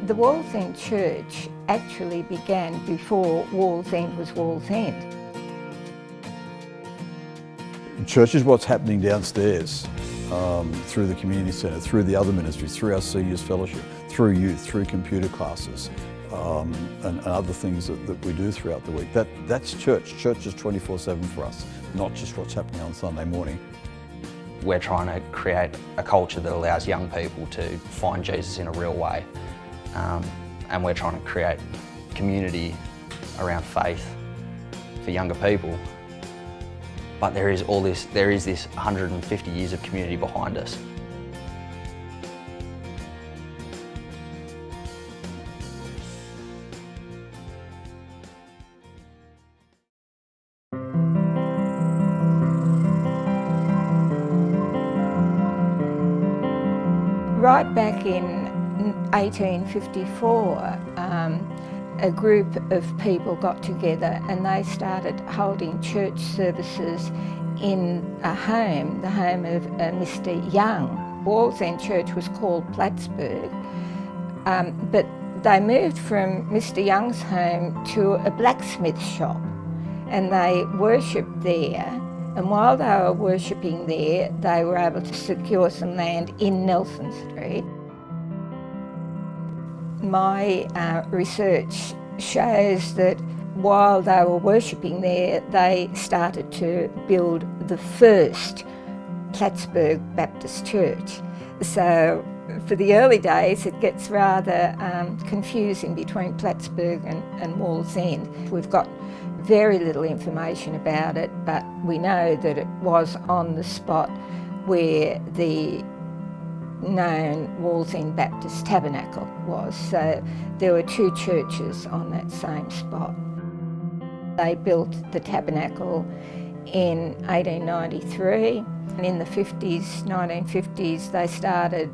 The Wallsend Church actually began before Wallsend was Wallsend. Church is what's happening downstairs through the community centre, through the other ministries, through our seniors fellowship, through youth, through computer classes and other things that we do throughout the week. That's church. Church is 24/7 for us, not just what's happening on Sunday morning. We're trying to create a culture that allows young people to find Jesus in a real way. And we're trying to create community around faith for younger people. But there is this 150 years of community behind us. Right back in 1854, a group of people got together and they started holding church services in a home, the home of Mr. Young. Wallsend Church was called Plattsburgh, but they moved from Mr. Young's home to a blacksmith shop and they worshipped there. And while they were worshipping there, they were able to secure some land in Nelson Street. My research shows that while they were worshipping there, they started to build the first Plattsburgh Baptist Church. So for the early days, it gets rather confusing between Plattsburgh and Wallsend. We've got very little information about it, but we know that it was on the spot where the known Wallsend Baptist Tabernacle was. So there were two churches on that same spot. They built the tabernacle in 1893. And in the 1950s, they started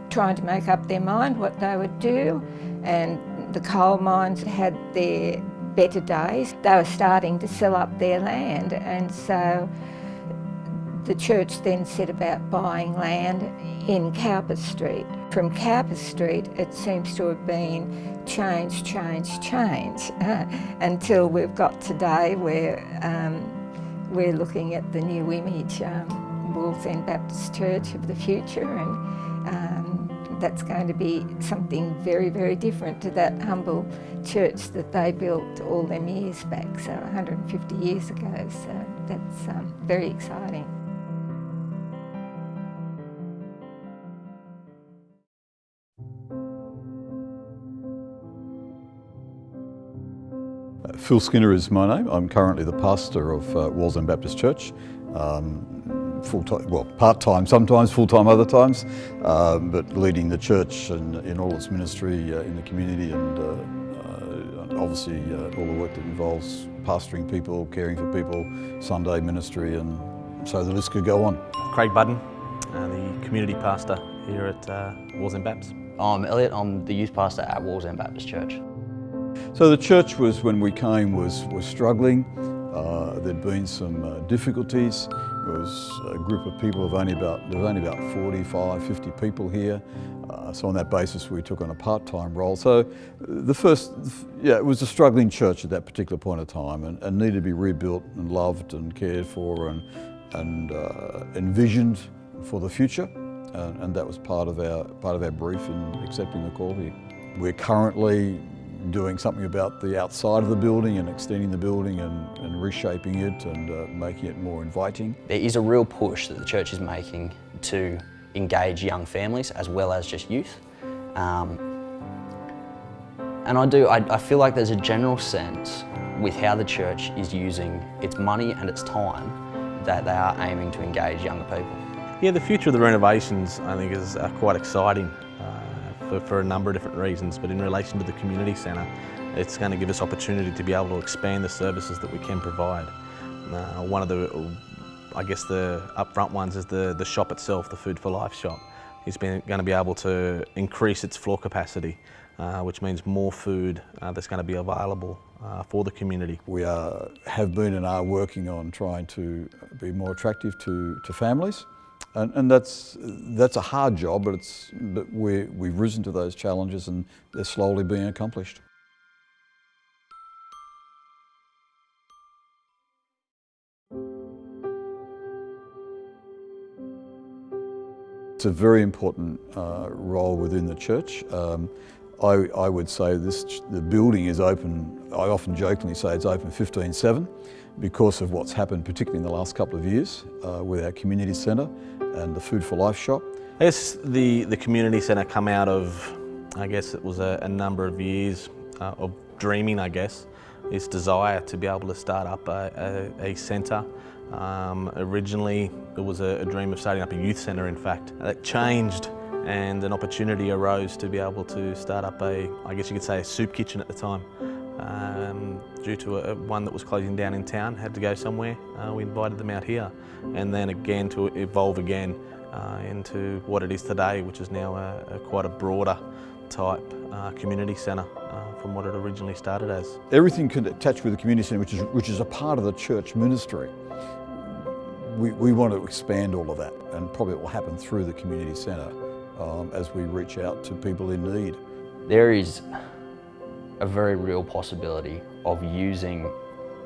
trying to make up their mind what they would do. And the coal mines had their better days. They were starting to sell up their land, and so the church then set about buying land in Cowper Street. From Cowper Street, it seems to have been change until we've got today where we're looking at the new image, Wallsend Baptist Church of the future, and that's going to be something very, very different to that humble church that they built all them years back, so 150 years ago, so that's very exciting. Phil Skinner is my name. I'm currently the pastor of Wallsend Baptist Church. Full-time, well, part-time sometimes, full-time other times, but leading the church in all its ministry in the community and obviously all the work that involves pastoring people, caring for people, Sunday ministry, and so the list could go on. Craig Budden, the community pastor here at Wallsend Baptist. I'm Elliot, I'm the youth pastor at Wallsend Baptist Church. So the church was, when we came, was struggling. There'd been some difficulties. It was a group of people of only about 45, 50 people here. So on that basis, we took on a part-time role. So it was a struggling church at that particular point of time, and needed to be rebuilt and loved and cared for and envisioned for the future. And that was part of our brief in accepting the call here. We're currently doing something about the outside of the building and extending the building and reshaping it and making it more inviting. There is a real push that the church is making to engage young families as well as just youth. And I feel like there's a general sense with how the church is using its money and its time that they are aiming to engage younger people. Yeah, the future of the renovations I think is quite exciting. For a number of different reasons, but in relation to the community centre, it's going to give us opportunity to be able to expand the services that we can provide. One of the, I guess the upfront ones is the shop itself, the Food for Life shop. It's going to be able to increase its floor capacity, which means more food that's going to be available for the community. We have been and are working on trying to be more attractive to families. And that's a hard job, but we've risen to those challenges and they're slowly being accomplished. It's a very important role within the church. I would say the building is open, I often jokingly say it's open 15/7 because of what's happened, particularly in the last couple of years with our community centre and the Food for Life shop. I guess the community centre come out of, I guess it was a number of years of dreaming, I guess, this desire to be able to start up a centre. Originally there was a dream of starting up a youth centre, in fact. That changed and an opportunity arose to be able to start up I guess you could say a soup kitchen at the time. Due to one that was closing down in town, had to go somewhere, we invited them out here. And then again to evolve again into what it is today, which is now quite a broader type community centre from what it originally started as. Everything can attach with the community centre, which is a part of the church ministry. We want to expand all of that, and probably it will happen through the community centre as we reach out to people in need. There is a very real possibility of using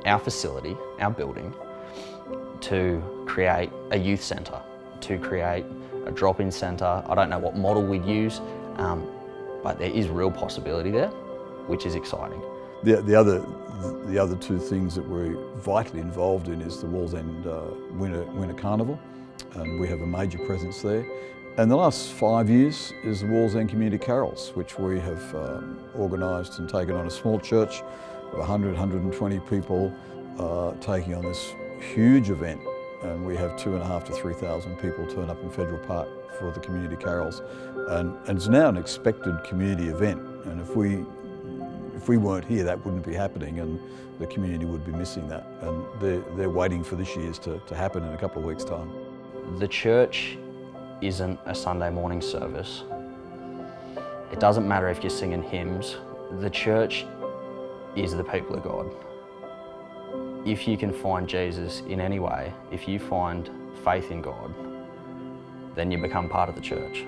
our facility, our building, to create a youth centre, to create a drop-in centre. I don't know what model we'd use, but there is real possibility there, which is exciting. The other two things that we're vitally involved in is the Wallsend Winter Carnival, and we have a major presence there. And the last 5 years is the Wallsend Community Carols, which we have organised and taken on a small church of 120 people, taking on this huge event. And we have 2,500 to 3,000 people turn up in Federal Park for the Community Carols. And it's now an expected community event. And if we weren't here, that wouldn't be happening, and the community would be missing that. And they're waiting for this year's to happen in a couple of weeks' time. The church isn't a Sunday morning service. It doesn't matter if you're singing hymns. The church is the people of God. If you can find Jesus in any way, if you find faith in God, then you become part of the church.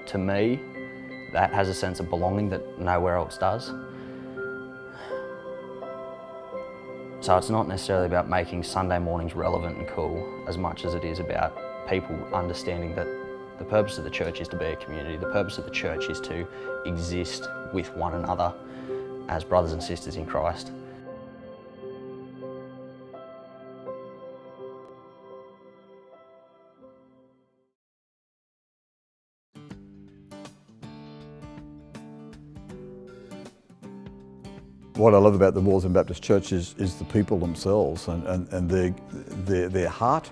To me, that has a sense of belonging that nowhere else does. So it's not necessarily about making Sunday mornings relevant and cool as much as it is about people understanding that the purpose of the church is to be a community. The purpose of the church is to exist with one another as brothers and sisters in Christ. What I love about the Wallsend Baptist Church is the people themselves and their heart,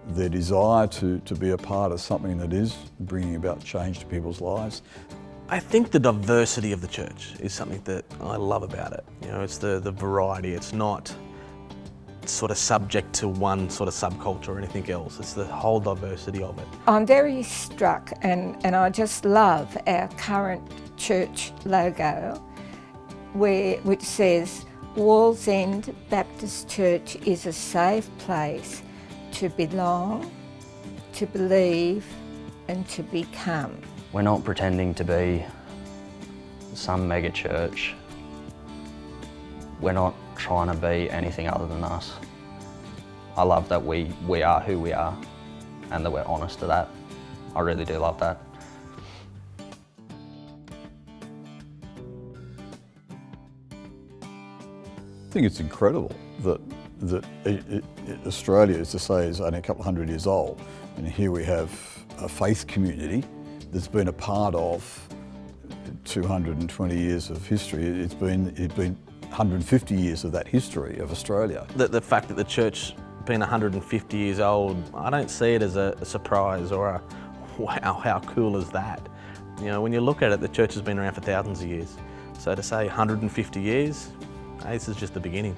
their desire to be a part of something that is bringing about change to people's lives. I think the diversity of the church is something that I love about it. You know, it's the variety. It's not sort of subject to one sort of subculture or anything else. It's the whole diversity of it. I'm very struck and I just love our current church logo, which says Wallsend Baptist Church is a safe place to belong, to believe and to become. We're not pretending to be some mega church. We're not trying to be anything other than us. I love that we are who we are and that we're honest to that. I really do love that. I think it's incredible that Australia, as to say, is only a couple of hundred years old, and here we have a faith community that's been a part of 220 years of history. It's been 150 years of that history of Australia. The fact that the church being 150 years old, I don't see it as a surprise or a wow, how cool is that? You know, when you look at it, the church has been around for thousands of years. So to say 150 years, hey, this is just the beginning.